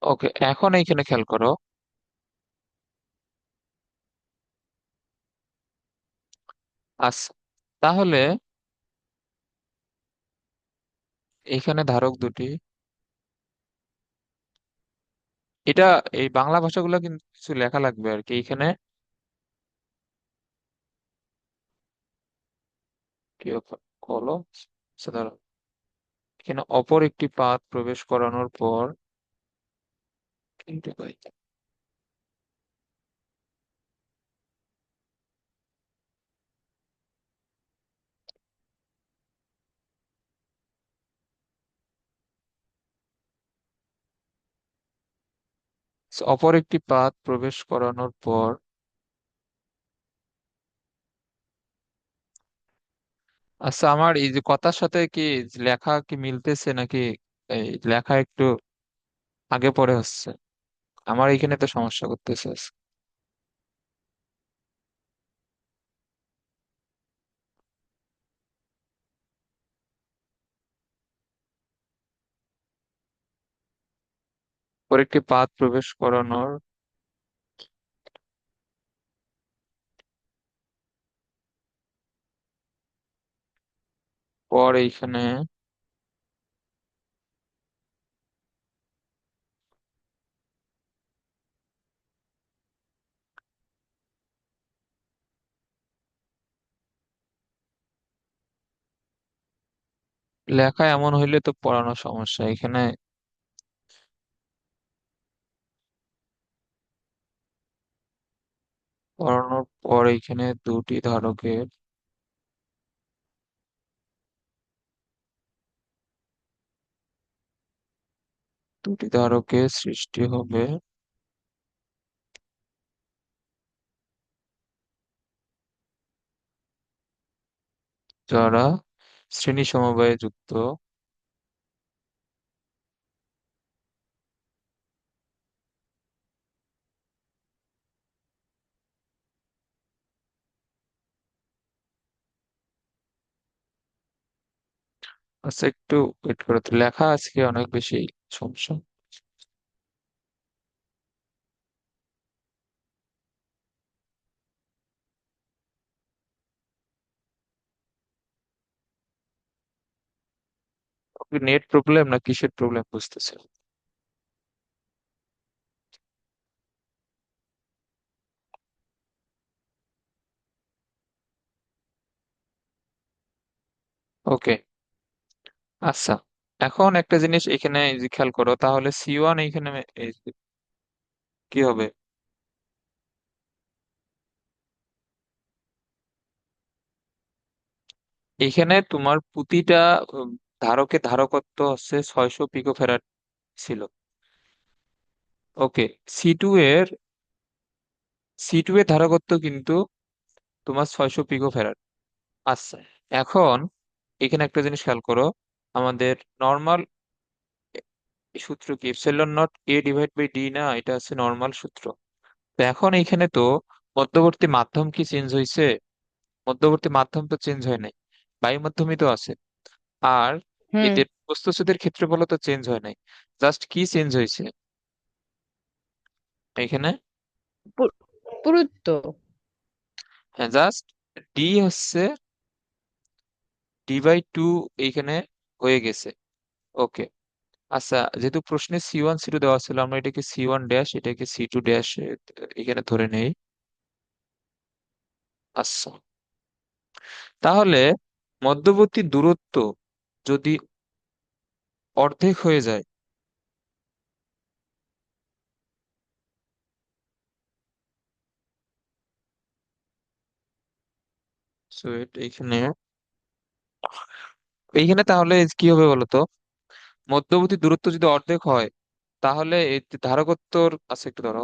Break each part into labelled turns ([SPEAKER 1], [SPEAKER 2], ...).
[SPEAKER 1] ওকে, এখন এইখানে খেয়াল করো। আচ্ছা, তাহলে এইখানে ধারক দুটি। এটা এই বাংলা ভাষাগুলো কিন্তু কিছু লেখা লাগবে আর কি এখানে। কি বলো? আচ্ছা, ধরো এখানে অপর একটি পাত প্রবেশ করানোর পর কিন্তু ভাই, অপর একটি পাত প্রবেশ করানোর পর। আচ্ছা, আমার এই যে কথার সাথে কি লেখা কি মিলতেছে নাকি? এই লেখা একটু আগে পরে হচ্ছে, আমার এখানে তো সমস্যা করতেছে। অপর একটি পাত প্রবেশ করানোর পর এইখানে লেখা এমন হইলে তো পড়ানো সমস্যা এখানে। পড়ানোর পর এইখানে দুটি ধারকের সৃষ্টি হবে। যারা শ্রেণী সমবায়ে যুক্ত। আচ্ছা, একটু ওয়েট করো তো, লেখা আজকে অনেক বেশি সমস্যা। নেট প্রবলেম না কিসের প্রবলেম বুঝতেছে। ওকে, আচ্ছা, এখন একটা জিনিস এখানে এই যে খেয়াল করো, তাহলে C1 এইখানে এই যে কি হবে? এখানে তোমার প্রতিটা উম, ধারকের ধারকত্ব হচ্ছে 600 পিকো ফ্যারাড ছিল। ওকে, সি টু এর সি টু এর ধারকত্ব কিন্তু তোমার 600 পিকো ফ্যারাড। আচ্ছা, এখন এখানে একটা জিনিস খেয়াল করো। আমাদের নর্মাল সূত্র কি εo a/d না? এটা হচ্ছে নর্মাল সূত্র। তো এখন এইখানে তো মধ্যবর্তী মাধ্যম কি চেঞ্জ হয়েছে? মধ্যবর্তী মাধ্যম তো চেঞ্জ হয় নাই, বায়ু মাধ্যমই তো আছে। আর
[SPEAKER 2] হুম।
[SPEAKER 1] এদের প্রস্থচ্ছেদের ক্ষেত্রফল তো চেঞ্জ হয় নাই। জাস্ট কি চেঞ্জ হয়েছে এখানে?
[SPEAKER 2] পু- পুরুত্ব।
[SPEAKER 1] হ্যাঁ, জাস্ট ডি হচ্ছে D/2 এইখানে হয়ে গেছে। ওকে, আচ্ছা, যেহেতু প্রশ্নে C1 C2 দেওয়া ছিল, আমরা এটাকে C1 ড্যাশ এটাকে C2 ড্যাশ এখানে ধরে নেই। আচ্ছা, তাহলে মধ্যবর্তী দূরত্ব যদি অর্ধেক হয়ে যায়, so এইখানে এইখানে তাহলে কি হবে বলতো? মধ্যবর্তী দূরত্ব যদি অর্ধেক হয়, তাহলে এই যে ধারকত্বর আছে একটু ধরো।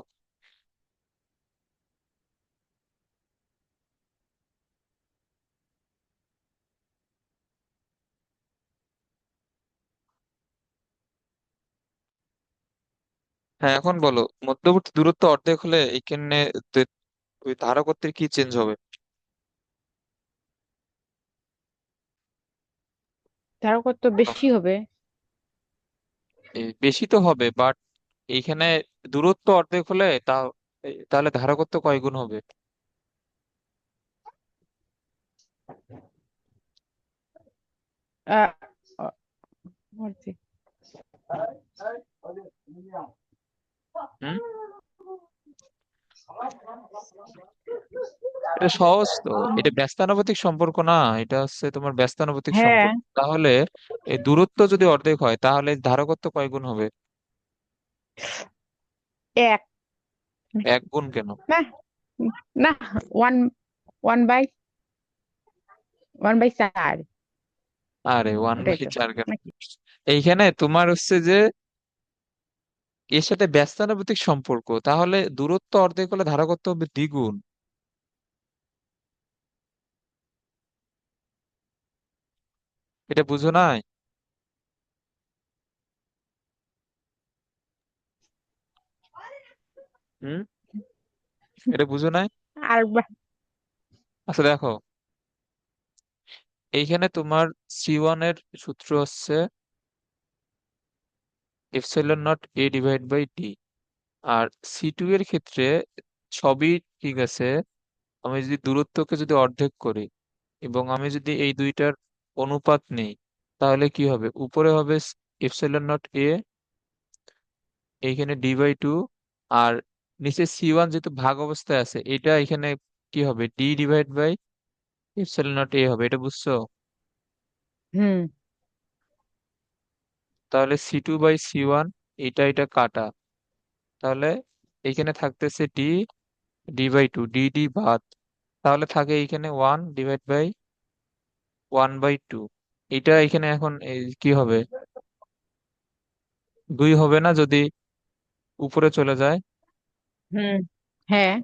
[SPEAKER 1] হ্যাঁ, এখন বলো, মধ্যবর্তী দূরত্ব অর্ধেক হলে এইখানে তে- ওই ধারকত্বের কি চেঞ্জ হবে?
[SPEAKER 2] তার কত বেশি হবে?
[SPEAKER 1] বেশি তো হবে, এইখানে দূরত্ব অর্ধেক হলে তাহলে ধারকত্ব কয় গুণ হবে?
[SPEAKER 2] আহ, অ- অর্ধেক।
[SPEAKER 1] হুম? এটা সহজ তো। এটা ব্যস্তানুপাতিক সম্পর্ক না, এটা হচ্ছে তোমার ব্যস্তানুপাতিক
[SPEAKER 2] হ্যাঁ,
[SPEAKER 1] সম্পর্ক। তাহলে এই দূরত্ব যদি অর্ধেক হয় তাহলে ধারকত্ব কয় গুণ হবে?
[SPEAKER 2] এক।
[SPEAKER 1] এক গুণ কেন?
[SPEAKER 2] না, না, ওয়ান, ওয়ান বাই 1/4।
[SPEAKER 1] আরে ওয়ান
[SPEAKER 2] ওটাই
[SPEAKER 1] বাই
[SPEAKER 2] তো
[SPEAKER 1] চার কেন?
[SPEAKER 2] নাকি?
[SPEAKER 1] এইখানে তোমার হচ্ছে যে এর সাথে ব্যস্তানুপাতিক সম্পর্ক, তাহলে দূরত্ব অর্ধেক হলে ধারকত্ব হবে দ্বিগুণ। এটা বুঝো নাই? হুম? এটা বুঝো নাই?
[SPEAKER 2] আর
[SPEAKER 1] আচ্ছা দেখো, এইখানে তোমার C1 এর সূত্র হচ্ছে epsilon naught A divide by T. আর C2 এর ক্ষেত্রে সবই ঠিক আছে। আমি যদি দূরত্বকে যদি অর্ধেক করি এবং আমি যদি এই দুইটার অনুপাত নেই, তাহলে কি হবে? উপরে হবে এপসাইলন নট এ, এইখানে ডি/2। আর নিচে C1 যেহেতু ভাগ অবস্থায় আছে, এটা এখানে কি হবে? D divide by epsilon naught A হবে। এটা বুঝছো?
[SPEAKER 2] হুম।
[SPEAKER 1] তাহলে C2/C1, এটা কাটা। তাহলে এইখানে থাকতেছে ডি/2, ডি ডি বাদ। তাহলে থাকে এইখানে 1/1/2। এটা এখানে এখন কি হবে? 2 হবে না যদি উপরে চলে যায়?
[SPEAKER 2] হুম। হ্যাঁ।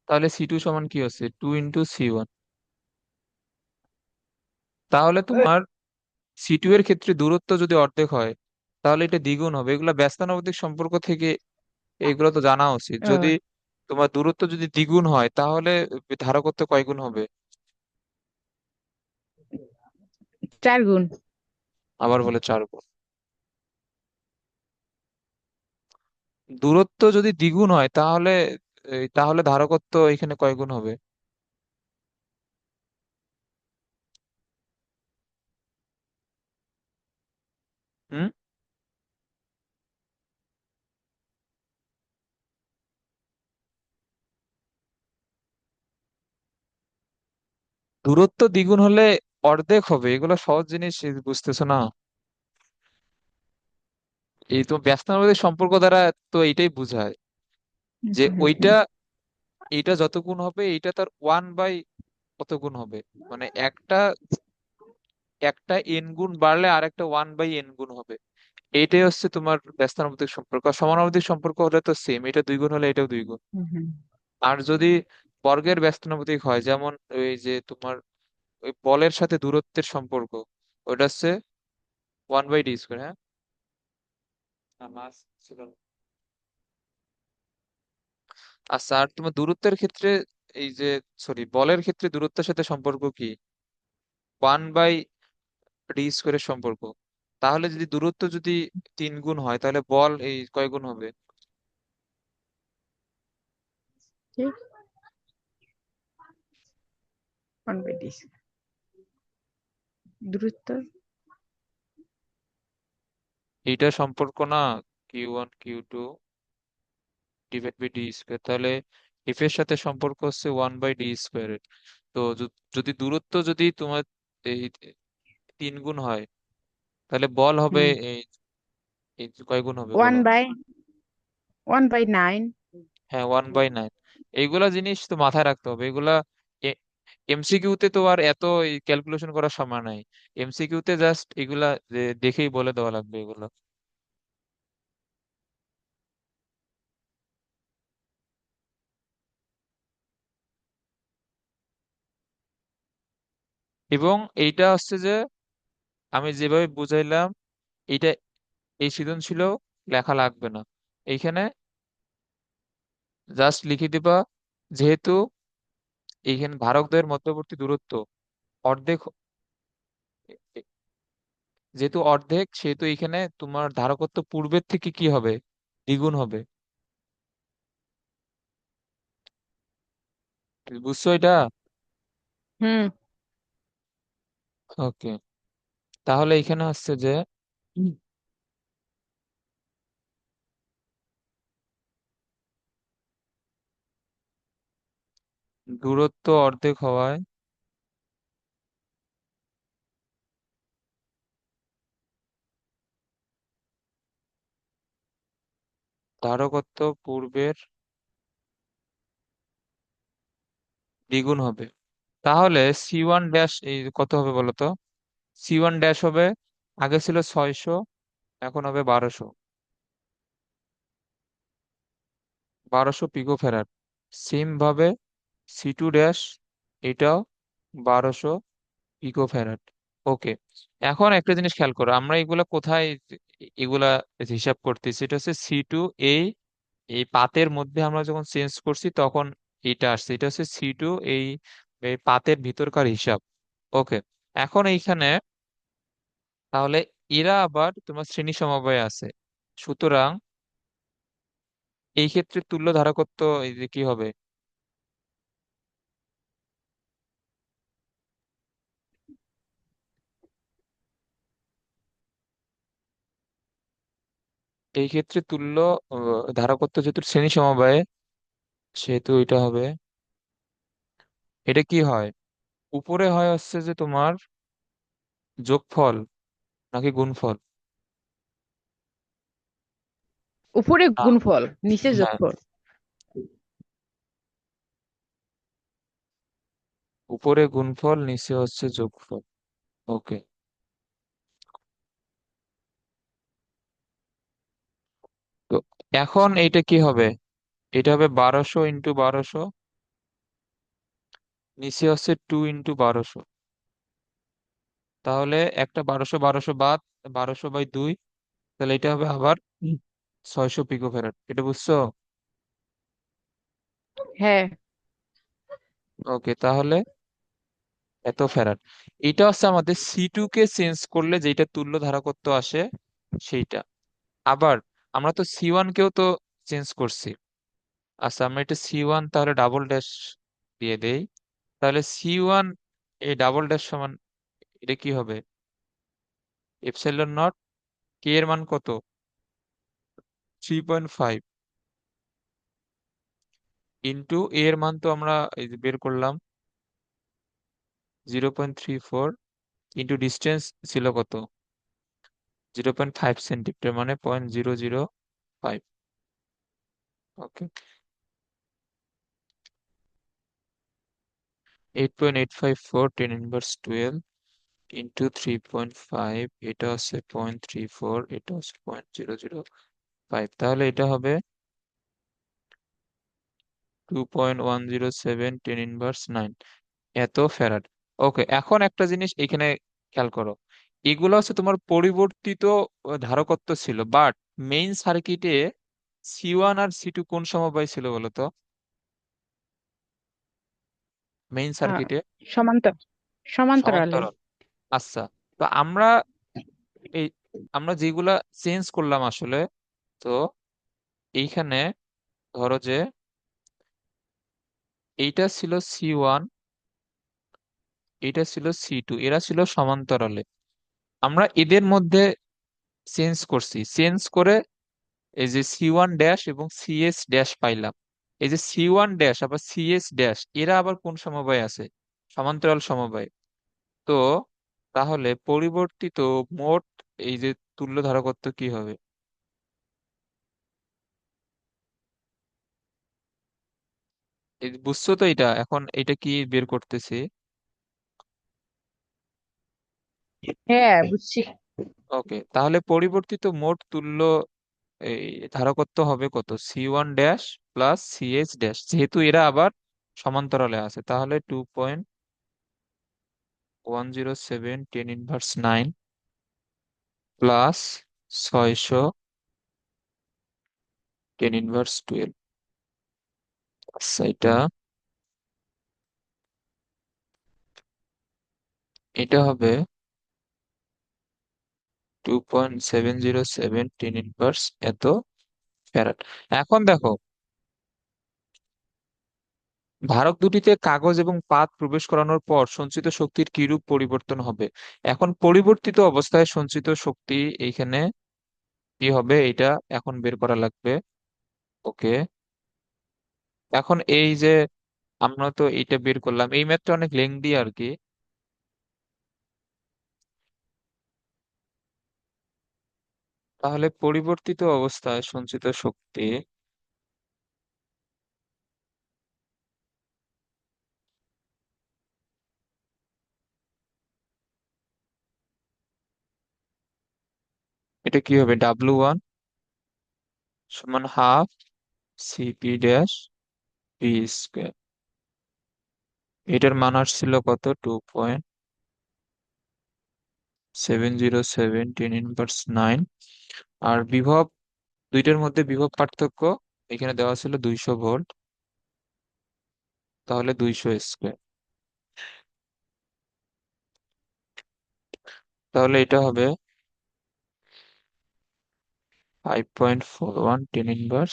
[SPEAKER 1] তাহলে C2 সমান কি হচ্ছে? 2 × C1। তাহলে তোমার C2 এর ক্ষেত্রে দূরত্ব যদি অর্ধেক হয় তাহলে এটা দ্বিগুণ হবে। এগুলো ব্যস্তানুপাতিক সম্পর্ক থেকে এগুলো তো জানা উচিত। যদি
[SPEAKER 2] ও,
[SPEAKER 1] তোমার দূরত্ব যদি দ্বিগুণ হয় তাহলে ধারকত্ব কয় গুণ হবে?
[SPEAKER 2] 4 গুণ।
[SPEAKER 1] আবার বলে 4 গুণ। দূরত্ব যদি দ্বিগুণ হয় তাহলে ধারকত্ব এখানে কয় গুণ হবে? হুম? দূরত্ব দ্বিগুণ হলে অর্ধেক হবে, এগুলো সহজ জিনিস, বুঝতেছো না? এই তো ব্যস্তানুপাতিক সম্পর্ক দ্বারা তো এইটাই বোঝায় যে এইটা যত গুণ হবে এইটা তার 1/, কত গুণ হবে? মানে একটা একটা এন গুণ বাড়লে আর একটা 1/n গুণ হবে। এইটাই হচ্ছে তোমার ব্যস্তানুপাতিক সম্পর্ক। আর সমানুপাতিক সম্পর্ক হলে তো সেম, এটা 2 গুণ হলে এটাও 2 গুণ। আর যদি বর্গের ব্যস্তানুপাতিক হয়, যেমন ওই যে তোমার ওই বলের সাথে দূরত্বের সম্পর্ক, ওটা হচ্ছে 1/d²। হ্যাঁ, মাস ছিল না। আচ্ছা, আর তোমার দূরত্বের ক্ষেত্রে এই যে, সরি, বলের ক্ষেত্রে দূরত্বের সাথে সম্পর্ক কি? 1/d² সম্পর্ক। তাহলে যদি দূরত্ব যদি 3 গুণ হয় তাহলে বল এই কয় গুণ হবে?
[SPEAKER 2] ঠিক। 1/d, দূরত্ব।
[SPEAKER 1] এইটা সম্পর্ক না, Q1 Q2 ডিভাইড বাই ডি²। তাহলে এফ এর সাথে সম্পর্ক হচ্ছে 1/d²। তো যদি দূরত্ব যদি তোমার এই 3 গুণ হয় তাহলে বল হবে
[SPEAKER 2] হুম।
[SPEAKER 1] এই এই কয় গুণ হবে
[SPEAKER 2] ওয়ান
[SPEAKER 1] বলো?
[SPEAKER 2] বাই 1/9।
[SPEAKER 1] হ্যাঁ, 1/9। এইগুলা জিনিস তো মাথায় রাখতে হবে। এগুলা এমসিকিউ তে তো আর এত ক্যালকুলেশন করার সময় নাই। এমসিকিউ তে জাস্ট এগুলা দেখেই বলে দেওয়া লাগবে এগুলো। এবং এইটা হচ্ছে যে আমি যেভাবে বুঝাইলাম, এইটা এই সৃজনশীল লেখা লাগবে না। এইখানে জাস্ট লিখে দিবা, যেহেতু এইখানে ধারকদ্বয়ের মধ্যবর্তী দূরত্ব অর্ধেক, যেহেতু অর্ধেক সেহেতু এইখানে তোমার ধারকত্ব পূর্বের থেকে কি হবে? দ্বিগুণ হবে। বুঝছো এটা?
[SPEAKER 2] হুম।
[SPEAKER 1] ওকে, তাহলে এখানে হচ্ছে যে হুম, দূরত্ব অর্ধেক হওয়ায় ধারকত্ব পূর্বের দ্বিগুণ হবে। তাহলে C1 ড্যাশ এই কত হবে বলো তো? C1 ড্যাশ হবে, আগে ছিল 600, এখন হবে 1200। 1200 পিকো ফ্যারাড। সেম ভাবে C2 ড্যাশ, এটাও 1200 পিকো ফ্যারাড। ওকে, এখন একটা জিনিস খেয়াল করো, আমরা এগুলা কোথায় এগুলা হিসাব করতেছি, এটা হচ্ছে C2, এই এই পাতের মধ্যে আমরা যখন চেঞ্জ করছি তখন এটা আসছে, এটা হচ্ছে C2, এই এই পাতের ভিতরকার হিসাব। ওকে, এখন এইখানে তাহলে এরা আবার তোমার শ্রেণী সমবায়ে আছে, সুতরাং এই ক্ষেত্রে তুল্য ধারকত্ব এই যে কি হবে, এই ক্ষেত্রে তুল্য ধারকত্ব যেহেতু শ্রেণী সমবায়ে, সেহেতু এটা হবে, এটা কি হয়, উপরে হয় হচ্ছে যে তোমার যোগফল নাকি গুণফল?
[SPEAKER 2] উপরে
[SPEAKER 1] না,
[SPEAKER 2] গুণফল, নিচে
[SPEAKER 1] হ্যাঁ,
[SPEAKER 2] যোগফল।
[SPEAKER 1] উপরে গুণফল নিচে হচ্ছে যোগফল। ওকে, তো এখন এইটা কি হবে, এটা হবে 1200 × 1200, নিচে হচ্ছে 2 × 1200। তাহলে একটা 1200 1200 বাদ, 1200/2, তাহলে এটা হবে আবার 600 পিকো ফ্যারাড। এটা বুঝছো?
[SPEAKER 2] হ্যাঁ।
[SPEAKER 1] ওকে, তাহলে এত ফ্যারাড। এটা হচ্ছে আমাদের C2 কে চেঞ্জ করলে যেটা তুল্য ধারকত্ব আসে সেইটা। আবার আমরা তো C1 কেও তো চেঞ্জ করছি। আচ্ছা, আমরা এটা C1 তাহলে ডাবল ড্যাশ দিয়ে দেই। তাহলে C1 এই ডাবল ড্যাশ সমান, এটা কি হবে, এপসাইলন নট, কে এর মান কত, 3.5, ইন্টু এর মান তো আমরা এই যে বের করলাম 0.34, ইন্টু ডিস্টেন্স ছিল কত, 0.5 সেন্টিমিটার, মানে 0.005। ওকে, 8.854 10^12 ইন্টু 3.5, এটা হচ্ছে 0.34, এটা হচ্ছে 0.005, তাহলে এটা হবে 2.107 10^9, এত ফ্যারাড। ওকে, এখন একটা জিনিস এখানে খেয়াল করো, এগুলো হচ্ছে তোমার পরিবর্তিত ধারকত্ব ছিল, বাট মেইন সার্কিটে C1 আর C2 কোন সমবায় ছিল বলো তো? মেইন
[SPEAKER 2] আহ,
[SPEAKER 1] সার্কিটে
[SPEAKER 2] সমান্তর সমান্তরালে।
[SPEAKER 1] সমান্তরাল। আচ্ছা, তো আমরা এই আমরা যেগুলা চেঞ্জ করলাম আসলে, তো এইখানে ধরো যে এইটা ছিল C1, এইটা ছিল C2, এরা ছিল সমান্তরালে, আমরা এদের মধ্যে চেঞ্জ করছি, চেঞ্জ করে এই যে C1 ড্যাশ এবং CS ড্যাশ পাইলাম। এই যে C1 ড্যাশ আবার CS ড্যাশ এরা আবার কোন সমবায় আছে, সমান্তরাল সমবায়। তো তাহলে পরিবর্তিত মোট এই যে তুল্য ধারকত্ব কি হবে, বুঝছো তো? এটা এখন এটা কি বের করতেছি।
[SPEAKER 2] হ্যাঁ, বুঝছি।
[SPEAKER 1] ওকে, তাহলে পরিবর্তিত মোট তুল্য এই ধারকত্ব হবে কত, C1 dash plus CS dash, যেহেতু এরা আবার সমান্তরালে আছে, তাহলে 2.107 10^9 প্লাস 600 10^12। আচ্ছা, এটা এটা হবে 2.707 10^, এত ফ্যারাড। এখন দেখো, ধারক দুটিতে কাগজ এবং পাত প্রবেশ করানোর পর সঞ্চিত শক্তির কিরূপ পরিবর্তন হবে? এখন পরিবর্তিত অবস্থায় সঞ্চিত শক্তি এইখানে কি হবে, এটা এখন বের করা লাগবে। ওকে, এখন এই যে আমরা তো এইটা বের করলাম, এই ম্যাথটা অনেক লেংদি আর কি। তাহলে পরিবর্তিত অবস্থায় সঞ্চিত শক্তি, এটা কি হবে, W1 সমান half CP dash P square. এটার মান আসছিল কত, 2.707, 10^9। আর বিভব, দুইটার মধ্যে বিভব পার্থক্য এখানে দেওয়া ছিল 200 ভোল্ট, তাহলে 200 স্কোয়ার। তাহলে এটা হবে 5.41,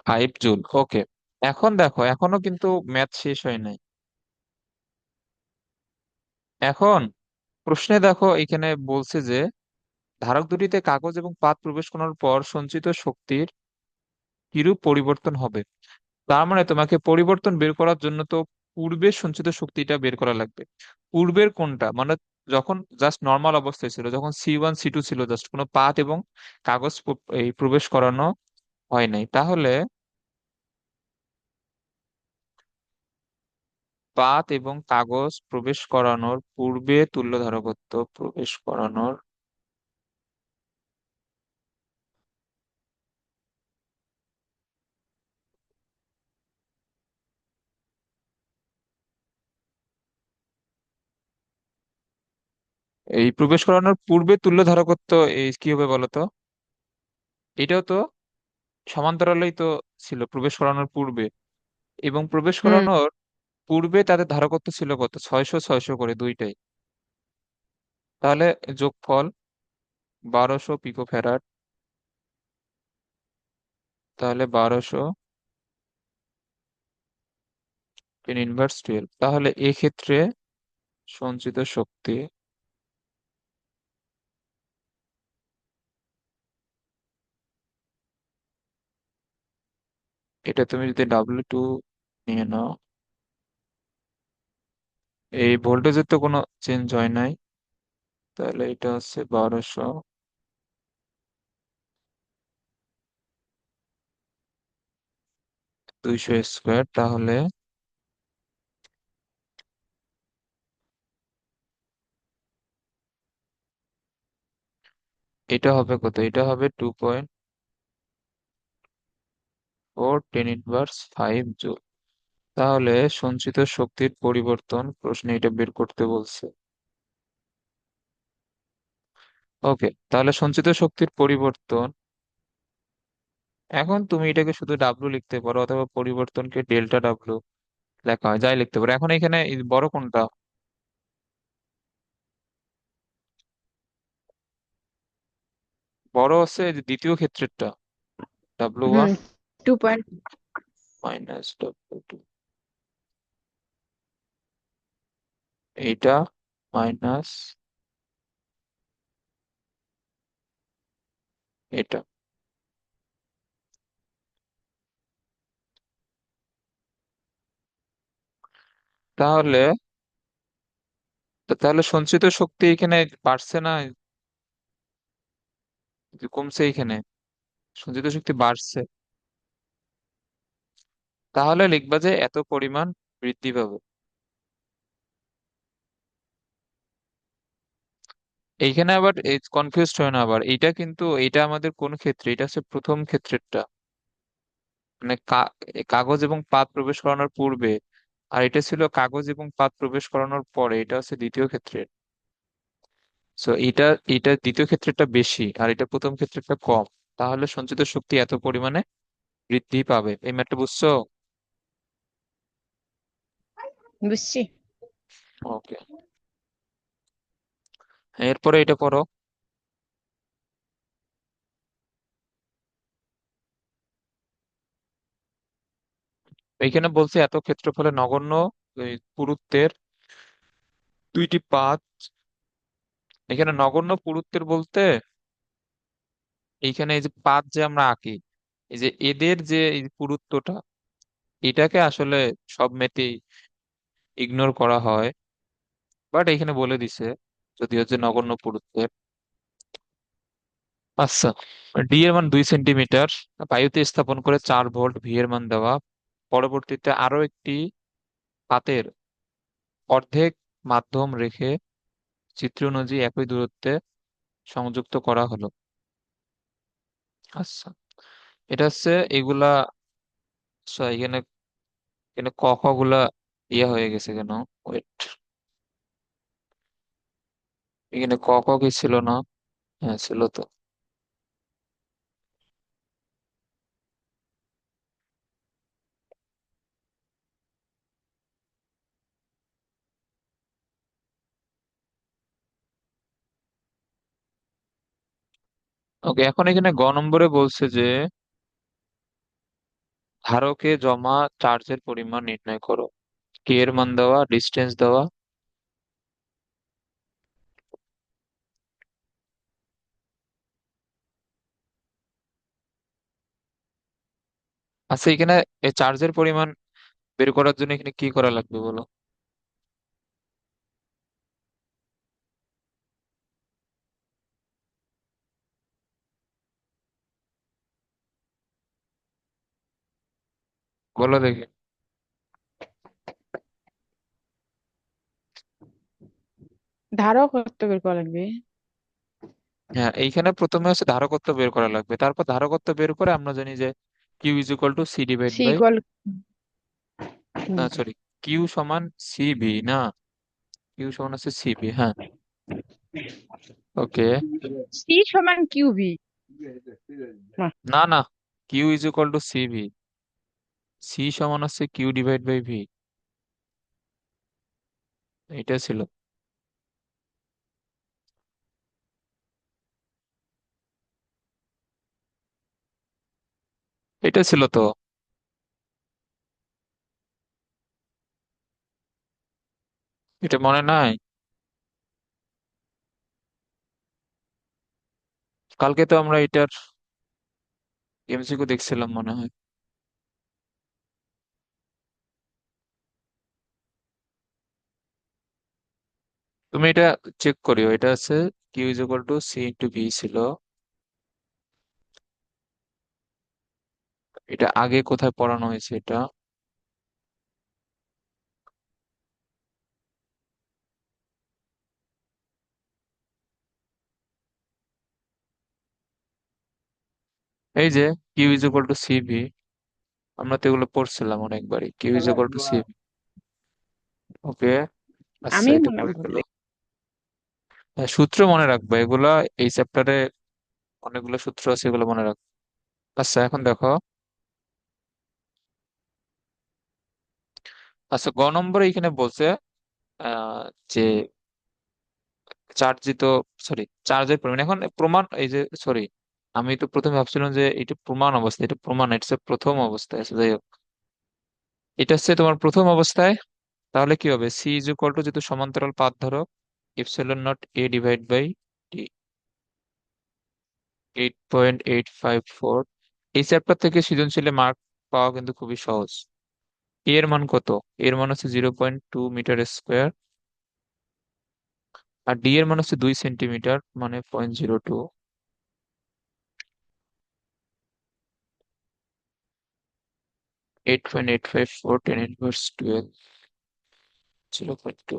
[SPEAKER 1] 10^5 জুল। ওকে, এখন দেখো এখনো কিন্তু ম্যাথ শেষ হয় নাই। এখন প্রশ্নে দেখো এখানে বলছে যে ধারক দুটিতে কাগজ এবং পাত প্রবেশ করানোর পর সঞ্চিত শক্তির কিরূপ পরিবর্তন হবে। তার মানে তোমাকে পরিবর্তন বের করার জন্য তো পূর্বের সঞ্চিত শক্তিটা বের করা লাগবে। পূর্বের কোনটা, মানে যখন জাস্ট নর্মাল অবস্থায় ছিল, যখন C1 C2 ছিল, জাস্ট কোনো পাত এবং কাগজ এই প্রবেশ করানো হয় নাই, তাহলে পাত এবং কাগজ প্রবেশ করানোর পূর্বে তুল্য ধারকত্ব প্রবেশ করানোর, এই প্রবেশ করানোর পূর্বে তুল্য ধারকত্ব এই কি হবে বলতো। এটাও তো সমান্তরালেই তো ছিল প্রবেশ করানোর পূর্বে, এবং প্রবেশ
[SPEAKER 2] হুম।
[SPEAKER 1] করানোর পূর্বে তাদের ধারকত্ব ছিল কত, 600 600 করে দুইটাই। তাহলে যোগফল 1200 পিকো ফ্যারাড, তাহলে 1200 10^12। তাহলে এক্ষেত্রে সঞ্চিত শক্তি, এটা তুমি যদি W2 নিয়ে নাও, এই ভোল্টেজের তো কোনো চেঞ্জ হয় নাই, তাহলে এটা হচ্ছে 1200 200 স্কোয়ার। তাহলে এটা হবে কত, এটা হবে 2.4 10^5 জুল। তাহলে সঞ্চিত শক্তির পরিবর্তন প্রশ্নে এটা বের করতে বলছে। ওকে, তাহলে সঞ্চিত শক্তির পরিবর্তন, এখন তুমি এটাকে শুধু ডাব্লু লিখতে পারো, অথবা পরিবর্তনকে ডেল্টা W লেখা হয়, যাই লিখতে পারো। এখন এখানে এই বড় কোনটা, বড় হচ্ছে এই যে দ্বিতীয় ক্ষেত্রেরটা, W1
[SPEAKER 2] হুম। 2 পয়েন্ট।
[SPEAKER 1] মাইনাস W2, এইটা মাইনাস এটা। তাহলে তাহলে সঞ্চিত শক্তি এখানে বাড়ছে না, কমছে এখানে, সঞ্চিত শক্তি বাড়ছে। তাহলে লিখবা যে এত পরিমাণ বৃদ্ধি পাবে। এইখানে আবার কনফিউজ হয় না আবার, এটা কিন্তু এটা আমাদের কোন ক্ষেত্রে, এটা হচ্ছে প্রথম ক্ষেত্রেরটা, মানে কাগজ এবং পাত প্রবেশ করানোর পূর্বে, আর এটা ছিল কাগজ এবং পাত প্রবেশ করানোর পরে, এটা হচ্ছে দ্বিতীয় ক্ষেত্রে। সো এটা এটা দ্বিতীয় ক্ষেত্রেরটা বেশি আর এটা প্রথম ক্ষেত্রেরটা কম, তাহলে সঞ্চিত শক্তি এত পরিমাণে বৃদ্ধি পাবে। এই ম্যাথটা বুঝছো?
[SPEAKER 2] বুঝছি।
[SPEAKER 1] ওকে, এরপরে এটা পড়ো। এইখানে বলছে এত ক্ষেত্রফলে নগণ্য এই পুরুত্বের দুইটি পাত। এখানে নগণ্য পুরুত্বের বলতে এইখানে এই যে পাত যে আমরা আঁকি, এই যে এদের যে এই পুরুত্বটা, এটাকে আসলে সব মেতেই ইগনোর করা হয়। বাট এখানে বলে দিছে যদি হচ্ছে নগণ্য পুরুত্বের। আচ্ছা, ডি এর মান 2 সেন্টিমিটার, বায়ুতে স্থাপন করে 4 ভোল্ট, ভি এর মান দেওয়া। পরবর্তীতে আরো একটি পাতের অর্ধেক মাধ্যম রেখে চিত্র অনুযায়ী একই দূরত্বে সংযুক্ত করা হলো। আচ্ছা, এটা হচ্ছে এগুলা। আচ্ছা, এখানে এখানে ক খ গুলা ইয়ে হয়ে গেছে কেন? ওয়েট, এখানে ক খ কি ছিল না? হ্যাঁ ছিল তো। ওকে, এখন এখানে গ নম্বরে বলছে যে ধারকে জমা চার্জের পরিমাণ নির্ণয় করো। কে এর মান দেওয়া, ডিস্টেন্স দেওয়া। আচ্ছা, এখানে এই চার্জের পরিমাণ বের করার জন্য এখানে কি করা লাগবে বলো? বলো দেখি।
[SPEAKER 2] ধারক কত বের করা লাগবে?
[SPEAKER 1] হ্যাঁ, এইখানে প্রথমে হচ্ছে ধারকত্ব বের করা লাগবে, তারপর ধারকত্ব বের করে আমরা জানি যে Q is equal to C divide
[SPEAKER 2] C
[SPEAKER 1] by,
[SPEAKER 2] equal.
[SPEAKER 1] Sorry, Q সমান সিভি না, কিউ সমান হচ্ছে সিভি, হ্যাঁ। ওকে।
[SPEAKER 2] সি সমান কিউভি।
[SPEAKER 1] না না, Q is equal to CV, C সমান হচ্ছে কিউ ডিভাইড বাই ভি, এটা ছিল। এটা ছিল তো। এটা মনে নাই? কালকে তো আমরা এটার এমসিকিউ দেখছিলাম মনে হয়। তুমি এটা চেক করিও, এটা আছে Q is equal to C into V ছিল। এটা আগে কোথায় পড়ানো হয়েছে এটা? এই যে Q is equal to CV, আমরা তো এগুলো পড়ছিলাম অনেকবারই, Q is equal to CV. Okay. আচ্ছা,
[SPEAKER 2] আমি
[SPEAKER 1] এটা
[SPEAKER 2] মনে
[SPEAKER 1] পড়ে গেল।
[SPEAKER 2] করি।
[SPEAKER 1] হ্যাঁ, সূত্র মনে রাখবা এগুলা, এই চ্যাপ্টারে অনেকগুলো সূত্র আছে, এগুলো মনে রাখবা। আচ্ছা, এখন দেখো। আচ্ছা, গ নম্বরে এখানে বলছে আহ যে চার্জিত, সরি, চার্জের পরিমাণ এখন প্রমাণ, এই যে সরি, আমি তো প্রথমে ভাবছিলাম যে এটা প্রমাণ অবস্থা, এটা প্রমাণ, এটা প্রথম অবস্থায় আছে, যাই হোক। এটা হচ্ছে তোমার প্রথম অবস্থায়। তাহলে কি হবে? সি ইজ ইকুয়াল টু, যেহেতু সমান্তরাল পাত ধরো, epsilon naught A divide by T, 8.854। এই চ্যাপ্টার থেকে সৃজনশীলে মার্ক পাওয়া কিন্তু খুবই সহজ। এ এর মান কত? এর মান হচ্ছে 0.2 মিটার স্কোয়ার, আর ডি এর মান হচ্ছে 2 সেন্টিমিটার, মানে 0.02। 8.854, 10 ইনভার্স 12, 0.2,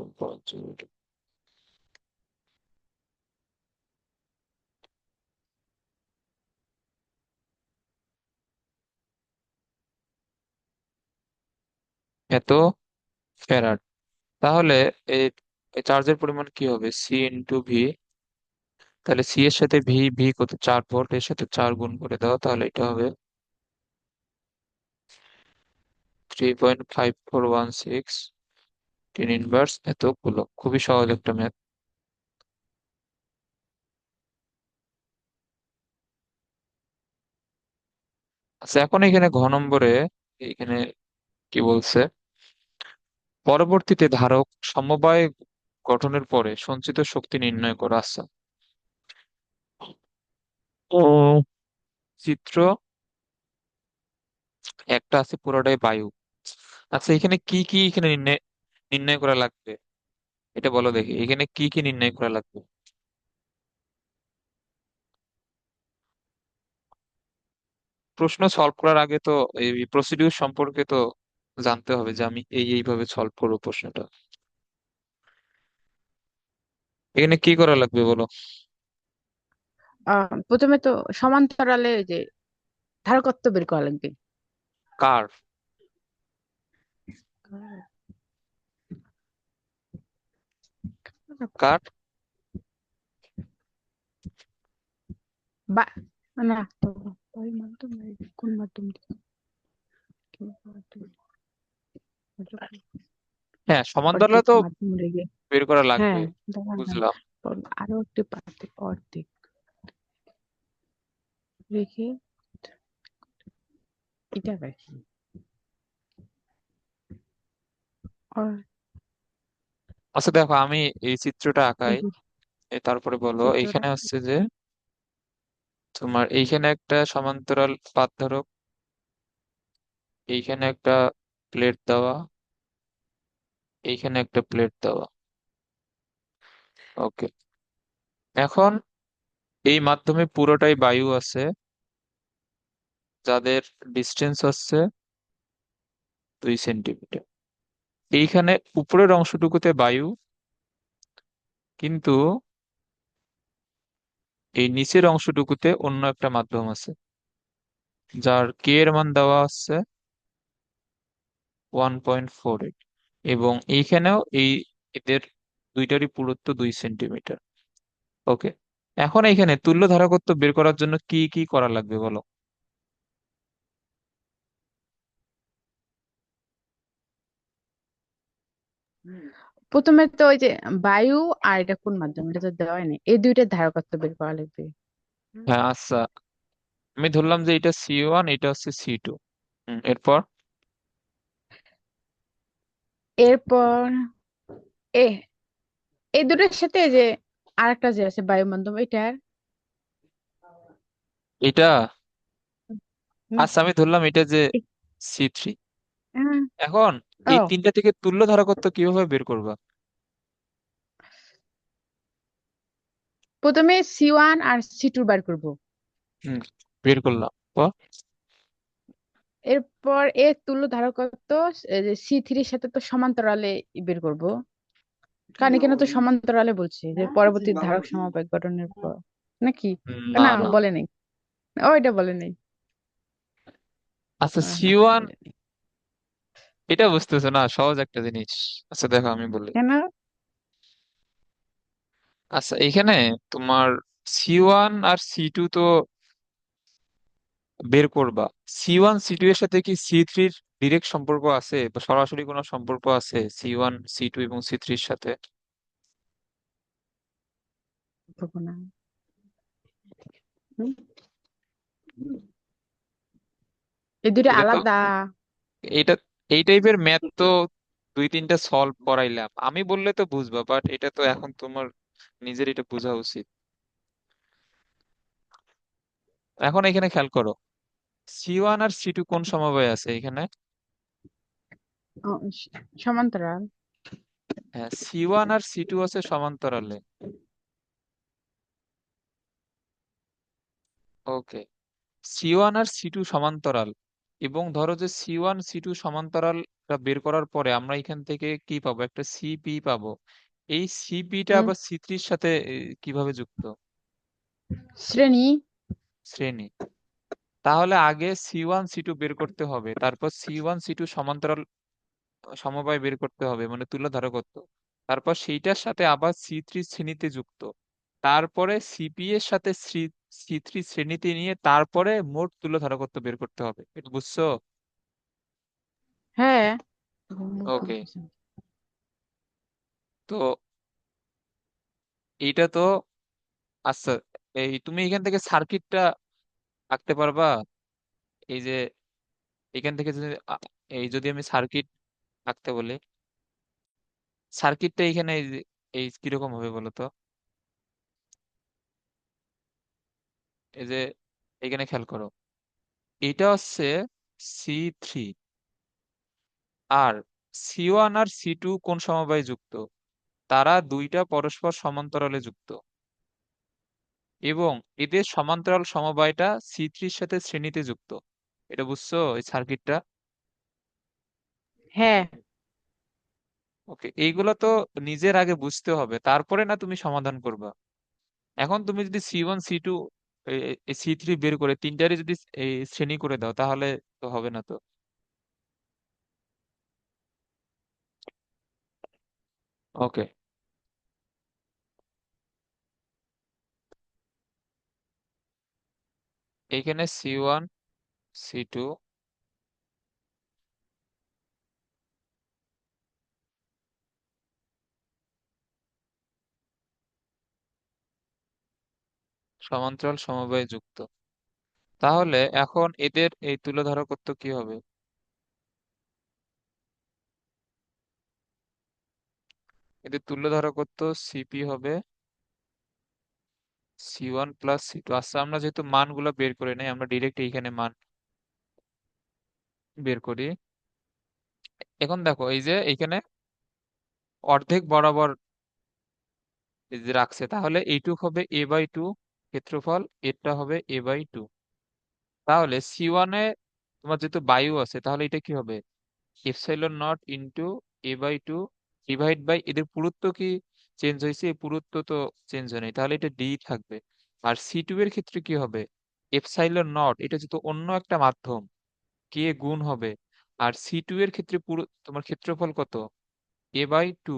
[SPEAKER 1] এত ফ্যারাড। তাহলে এই চার্জের পরিমাণ কি হবে? C into V. তাহলে সি এর সাথে ভি, ভি কত? 4 ভোল্ট, এর সাথে 4 গুণ করে দাও, তাহলে এটা হবে 3.5416, 10 ইনভার্স এতগুলো। খুবই সহজ একটা ম্যাথ। আচ্ছা, এখন এখানে ঘ নম্বরে, এখানে কি বলছে? পরবর্তীতে ধারক সমবায় গঠনের পরে সঞ্চিত শক্তি নির্ণয় করা। আচ্ছা, ও চিত্র একটা আছে পুরোটাই বায়ু। আচ্ছা, এখানে কি কি এখানে নির্ণয় নির্ণয় করা লাগবে? এটা বলো দেখি, এখানে কি কি নির্ণয় করা লাগবে? প্রশ্ন সলভ করার আগে তো এই প্রসিডিউর সম্পর্কে তো জানতে হবে যে আমি এইভাবে সলভ করবো প্রশ্নটা। এখানে কি করা লাগবে বলো?
[SPEAKER 2] প্রথমে তো সমান্তরালে ওই যে ধারকত্ব বের করা লাগবে।
[SPEAKER 1] কার? কার?
[SPEAKER 2] বা না তো, বায়ুর মাধ্যম কোন মাধ্যম দিয়ে? কি মাধ্যম?
[SPEAKER 1] হ্যাঁ, সমান্তরালে
[SPEAKER 2] অর্ধেক
[SPEAKER 1] তো
[SPEAKER 2] মাধ্যম রেখে।
[SPEAKER 1] বের করা লাগবে।
[SPEAKER 2] হ্যাঁ, দাঁড়ান দাঁড়ান।
[SPEAKER 1] বুঝলাম।
[SPEAKER 2] আরো একটু পাতে অর্ধেক রেখে এটা রাখি। আর
[SPEAKER 1] আচ্ছা দেখো, আমি এই চিত্রটা
[SPEAKER 2] এই
[SPEAKER 1] আঁকাই,
[SPEAKER 2] যে
[SPEAKER 1] তারপরে বলো।
[SPEAKER 2] চিত্রটা।
[SPEAKER 1] এইখানে হচ্ছে যে তোমার এইখানে একটা সমান্তরাল পাত ধরো, এইখানে একটা প্লেট দেওয়া, এইখানে একটা প্লেট দেওয়া। ওকে, এখন এই মাধ্যমে পুরোটাই বায়ু আছে, যাদের ডিস্টেন্স হচ্ছে 2 সেন্টিমিটার। এইখানে উপরের অংশটুকুতে বায়ু, কিন্তু এই নিচের অংশটুকুতে অন্য একটা মাধ্যম আছে, যার কে এর মান দেওয়া আছে 1.48, এবং এইখানেও এদের দুইটারই পুরুত্ব 2 সেন্টিমিটার। ওকে, এখন এইখানে তুল্য ধারকত্ব বের করার জন্য কি কি করা লাগবে বলো?
[SPEAKER 2] প্রথমে তো ওই যে বায়ু, আর এটা কোন মাধ্যম, এটা তো দেওয়াই নেই, এই দুইটা ধারকত্ব বের করা লাগবে।
[SPEAKER 1] হ্যাঁ, আচ্ছা, আমি ধরলাম যে এটা C1, এটা হচ্ছে C2। এরপর
[SPEAKER 2] এরপর এ এই দুটোর সাথে এই যে আরেকটা যে আছে বায়ু মাধ্যম, এটার
[SPEAKER 1] এটা,
[SPEAKER 2] না।
[SPEAKER 1] আচ্ছা আমি ধরলাম এটা যে C3।
[SPEAKER 2] হ্যাঁ,
[SPEAKER 1] এখন এই
[SPEAKER 2] ও
[SPEAKER 1] তিনটা থেকে তুল্য ধারকত্ব কিভাবে বের করবা?
[SPEAKER 2] প্রথমে C1 আর C2 বার করব।
[SPEAKER 1] হুম, বের করলাম পর।
[SPEAKER 2] এরপর তুল্য ধারকত্ব C3-র সাথে তো সমান্তরালে বের করব, কারণ এখানে তো সমান্তরালে বলছে যে পরবর্তী ধারক সমবায় গঠনের পর, নাকি?
[SPEAKER 1] না
[SPEAKER 2] না,
[SPEAKER 1] না,
[SPEAKER 2] বলে নাই। ওইটা বলে নাই।
[SPEAKER 1] আচ্ছা
[SPEAKER 2] না,
[SPEAKER 1] C1,
[SPEAKER 2] বলে নাই।
[SPEAKER 1] এটা বুঝতেছো না? সহজ একটা জিনিস। আচ্ছা দেখো আমি বলি।
[SPEAKER 2] কেন?
[SPEAKER 1] আচ্ছা এখানে তোমার C1 আর C2 তো বের করবা। C1 C2 এর সাথে কি C3-র ডিরেক্ট সম্পর্ক আছে, বা সরাসরি কোনো সম্পর্ক আছে C1 C2 এবং C3-র সাথে?
[SPEAKER 2] করবো না। হুম? এই দুটো
[SPEAKER 1] এটা তো
[SPEAKER 2] আলাদা।
[SPEAKER 1] এটা এই টাইপের ম্যাথ তো 2-3টা সলভ করাইলাম, আমি বললে তো বুঝবা, বাট এটা তো এখন তোমার নিজের এটা বোঝা উচিত। এখন এখানে খেয়াল করো, C1 আর C2 কোন সমবায় আছে এখানে?
[SPEAKER 2] ও, সমান্তরাল।
[SPEAKER 1] হ্যাঁ, C1 আর C2 আছে সমান্তরালে। ওকে, C1 আর C2 সমান্তরাল, এবং ধরো যে C1 C2 সমান্তরালটা বের করার পরে আমরা এখান থেকে কি পাবো? একটা সিপি পাবো। এই সিপিটা
[SPEAKER 2] হুম,
[SPEAKER 1] আবার C3-র সাথে কিভাবে যুক্ত?
[SPEAKER 2] শ্রেণী।
[SPEAKER 1] শ্রেণী। তাহলে আগে C1 C2 বের করতে হবে, তারপর C1 C2 সমান্তরাল সমবায় বের করতে হবে, মানে তুল্য ধারকত্ব। তারপর সেইটার সাথে আবার C3 শ্রেণীতে যুক্ত, তারপরে সিপি এর সাথে C3 শ্রেণীতে নিয়ে তারপরে মোট তুল্য ধারকত্ব বের করতে হবে। এটা বুঝছো?
[SPEAKER 2] হ্যাঁ।
[SPEAKER 1] ওকে, তো এইটা তো, আচ্ছা, এই তুমি এখান থেকে সার্কিটটা আঁকতে পারবা? এই যে এখান থেকে যদি এই যদি আমি সার্কিট আঁকতে বলি, সার্কিটটা এখানে এই কিরকম হবে বলো তো? এই যে এখানে খেয়াল করো, এটা হচ্ছে C3, আর C1 আর C2 কোন সমবায়ে যুক্ত? তারা দুইটা পরস্পর সমান্তরালে যুক্ত, এবং এদের সমান্তরাল সমবায়টা C3-র সাথে শ্রেণীতে যুক্ত। এটা বুঝছো এই সার্কিটটা?
[SPEAKER 2] হ্যাঁ।
[SPEAKER 1] ওকে, এইগুলো তো নিজের আগে বুঝতে হবে, তারপরে না তুমি সমাধান করবা। এখন তুমি যদি C1 C2 C3 বের করে তিনটারই যদি এই শ্রেণী করে দাও, তাহলে তো হবে না তো। ওকে, এইখানে C1 C2 সমান্তরাল সমবায়ে যুক্ত। তাহলে এখন এদের এই তুল্যধারকত্ব কি হবে? এদের তুল্যধারকত্ব সিপি হবে C1 + C2। আচ্ছা, আমরা যেহেতু মানগুলো বের করে নেই, আমরা ডিরেক্ট এইখানে মান বের করি। এখন দেখো, এই যে এইখানে অর্ধেক বরাবর এই যে রাখছে, তাহলে এইটুক হবে a/2 ক্ষেত্রফল, এটা হবে a/2। তাহলে C1-এ তোমার যেহেতু বায়ু আছে, তাহলে এটা কি হবে? ε0 ইন্টু a/2 ডিভাইড বাই, এদের পুরুত্ব কি চেঞ্জ হয়েছে? এই পুরুত্ব তো চেঞ্জ হয় নাই, তাহলে এটা ডি থাকবে। আর C2 এর ক্ষেত্রে কি হবে? ε0, এটা যেহেতু অন্য একটা মাধ্যম, কে গুণ হবে। আর C2 এর ক্ষেত্রে পুরো তোমার ক্ষেত্রফল কত? a/2।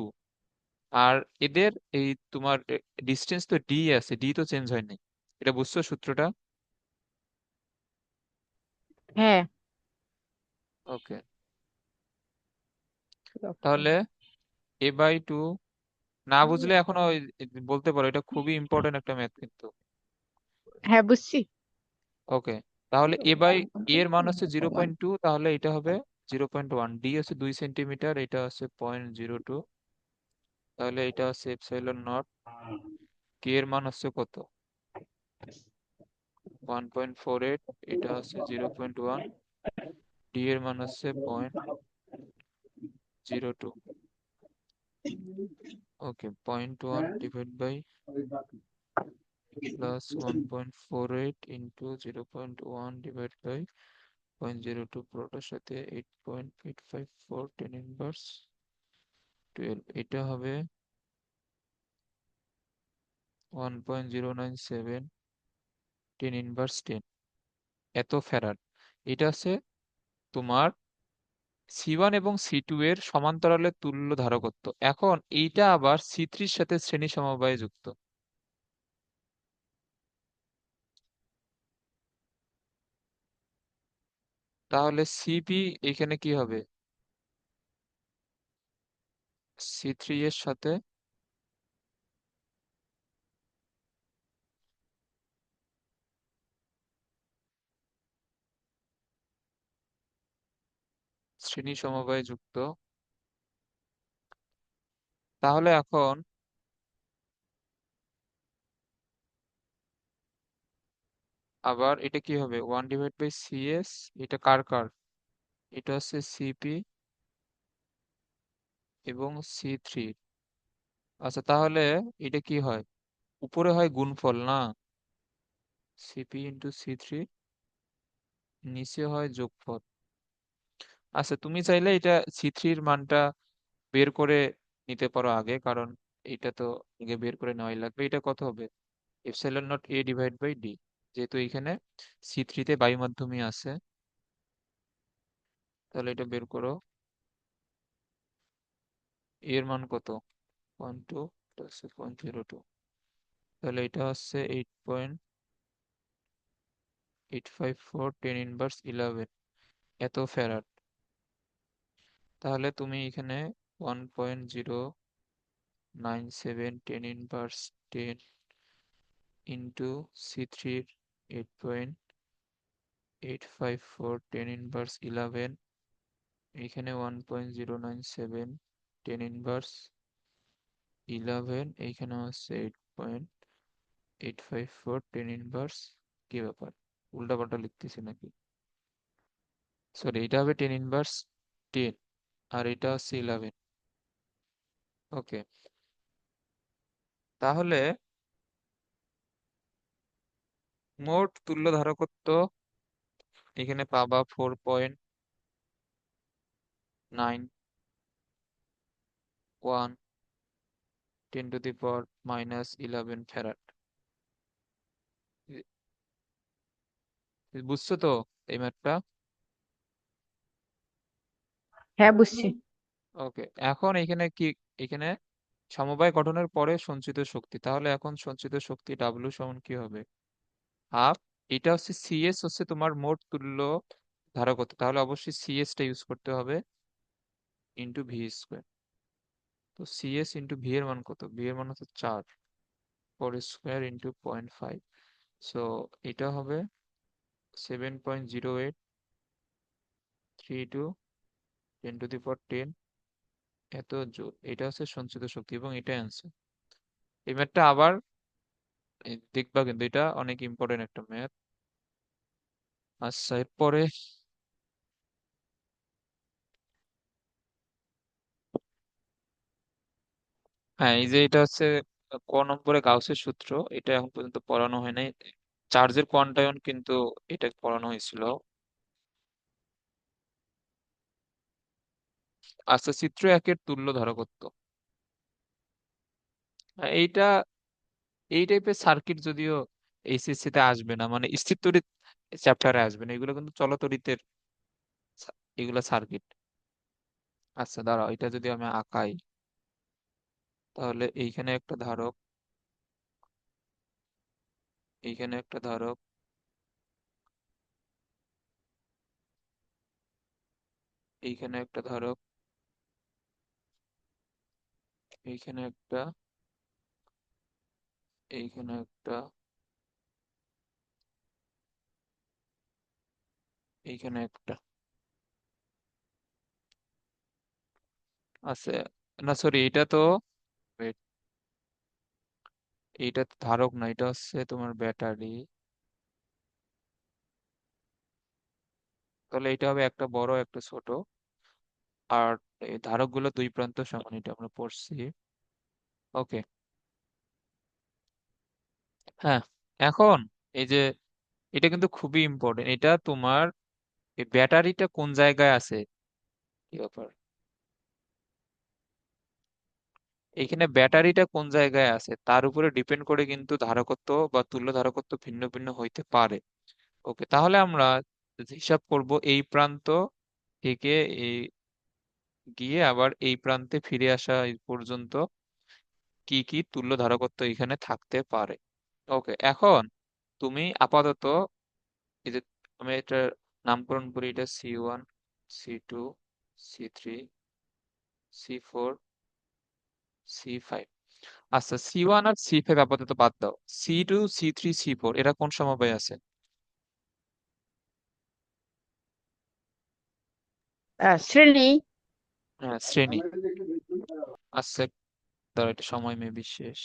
[SPEAKER 1] আর এদের এই তোমার ডিস্টেন্স তো ডি আছে, ডি তো চেঞ্জ হয়নি। এটা বুঝছো সূত্রটা?
[SPEAKER 2] হ্যাঁ।
[SPEAKER 1] ওকে, তাহলে a/2, না বুঝলে এখনো বলতে পারো, এটা খুবই ইম্পর্টেন্ট একটা ম্যাথ কিন্তু।
[SPEAKER 2] হ্যাঁ, বুঝছি।
[SPEAKER 1] ওকে, তাহলে এর মান হচ্ছে 0.2, তাহলে এটা হবে 0.1। ডি হচ্ছে 2 সেন্টিমিটার, এটা হচ্ছে 0.02, তাহলে এটা হচ্ছে ε0। কে এর মান হচ্ছে কত? 1.48, এটা হচ্ছে 0.1। ডি এর মান হচ্ছে 0.02। Okay, 0.1 divide by plus 1.48 into 0.1 divide by 0.02, পুরোটার সাথে 8.854 10^12, এটা হবে 1.097 10^10, এত ফ্যারাড। এটা হচ্ছে তোমার C1 এবং C2 এর সমান্তরালে তুল্য ধারকত্ব। এখন এইটা আবার C3-র সাথে শ্রেণী সমবায়ে যুক্ত। তাহলে সিপি এখানে কি হবে? C3 এর সাথে শ্রেণী সমবায়ে যুক্ত। তাহলে এখন আবার এটা কি হবে? 1/CS, এটা কার কার? এটা হচ্ছে সিপি এবং C3। আচ্ছা, তাহলে এটা কি হয়? উপরে হয় গুণফল না, সিপি ইন্টু C3, নিচে হয় যোগফল। আচ্ছা, তুমি চাইলে এটা C3-র মানটা বের করে নিতে পারো আগে, কারণ এটা তো আগে বের করে নেওয়াই লাগবে। এটা কত হবে? ε0 a/d, যেহেতু এখানে C3-তে বায়ু মাধ্যমই আছে। তাহলে এটা বের করো, এর মান কত? 0.2 প্লাস 0.02, তাহলে এটা হচ্ছে 8.854 10^11, এত ফ্যারাড। তাহলে তুমি এখানে 1.097 10^10 ইন্টু C3-র 8.854 10^11, এইখানে 1.097, 10 ইনভার্স 11, এইখানে হচ্ছে 8.854, 10 ইনভার্স। কি ব্যাপার, উল্টাপাল্টা লিখতেছি নাকি? সরি, এটা হবে 10 ইনভার্স 10, আর এটা হচ্ছে 11। ওকে, তাহলে মোট তুল্য ধারকত্ব এখানে পাবা 4.91, 10⁻⁻11 ফ্যারাড। বুঝছো তো এই ম্যাথটা?
[SPEAKER 2] হ্যাঁ, বুঝছি।
[SPEAKER 1] ওকে, এখন এখানে কি, এখানে সমবায় গঠনের পরে সঞ্চিত শক্তি, তাহলে এখন সঞ্চিত শক্তি ডাব্লিউ সমান কি হবে? হাফ, এটা হচ্ছে সিএস, হচ্ছে তোমার মোট তুল্য ধারকত্ব, তাহলে অবশ্যই সিএস টা ইউজ করতে হবে, ইন্টু ভি স্কোয়ার। তো সিএস ইন্টু ভি এর মান কত? ভি এর মান হচ্ছে 4, 4 স্কোয়ার ইন্টু 0.5। সো এটা হবে 7.0832, 10⁻10 এত জুল। এটা হচ্ছে সঞ্চিত শক্তি এবং এটা অ্যান্সার। এই ম্যাথটা আবার দেখবা, কিন্তু এটা অনেক ইম্পর্টেন্ট একটা ম্যাথ। আচ্ছা, এরপরে হ্যাঁ, এই যে এটা হচ্ছে ক নম্বরে গাউসের সূত্র, এটা এখন পর্যন্ত পড়ানো হয় নাই। চার্জের কোয়ান্টায়ন কিন্তু এটা পড়ানো হয়েছিল। আচ্ছা, চিত্র একের তুল্য ধারকত্ব, এইটা এই টাইপের সার্কিট যদিও এইচএসসি তে আসবে না, মানে স্থির তড়িৎ চ্যাপ্টারে আসবে না, এগুলো কিন্তু চলতড়িতের এগুলা সার্কিট। আচ্ছা দাঁড়াও, এটা যদি আমি আঁকাই, তাহলে এইখানে একটা ধারক, এইখানে একটা ধারক, এইখানে একটা ধারক, এইখানে একটা, এইখানে একটা, এইখানে একটা আছে। না সরি, এটা তো wait, এইটা তো ধারক না, এটা হচ্ছে তোমার ব্যাটারি। তাহলে এটা হবে একটা বড় একটা ছোট, আর এই ধারকগুলো দুই প্রান্ত সমান, এটা আমরা পড়ছি। ওকে, হ্যাঁ, এখন এই যে এটা কিন্তু খুবই ইম্পর্টেন্ট, এটা তোমার এই ব্যাটারিটা কোন জায়গায় আছে, কি ব্যাপার, এখানে ব্যাটারিটা কোন জায়গায় আছে তার উপরে ডিপেন্ড করে কিন্তু ধারকত্ব বা তুল্য ধারকত্ব ভিন্ন ভিন্ন হইতে পারে। ওকে, তাহলে আমরা হিসাব করব এই প্রান্ত থেকে এই গিয়ে আবার এই প্রান্তে ফিরে আসা এই পর্যন্ত কি কি তুল্য ধারকত্ব এখানে থাকতে পারে। ওকে, এখন তুমি আপাতত এই যে, আমি এটা নামকরণ করি, এটা C1, C2, C3, C4, C5। আচ্ছা, C1 আর C5 আপাতত বাদ দাও, C2, C3, C4 এরা কোন সমবায়ে আছে?
[SPEAKER 2] শ্রেণী।
[SPEAKER 1] হ্যাঁ, শ্রেণী। আচ্ছা, দাঁড়াও, এটা সময় মেবি শেষ।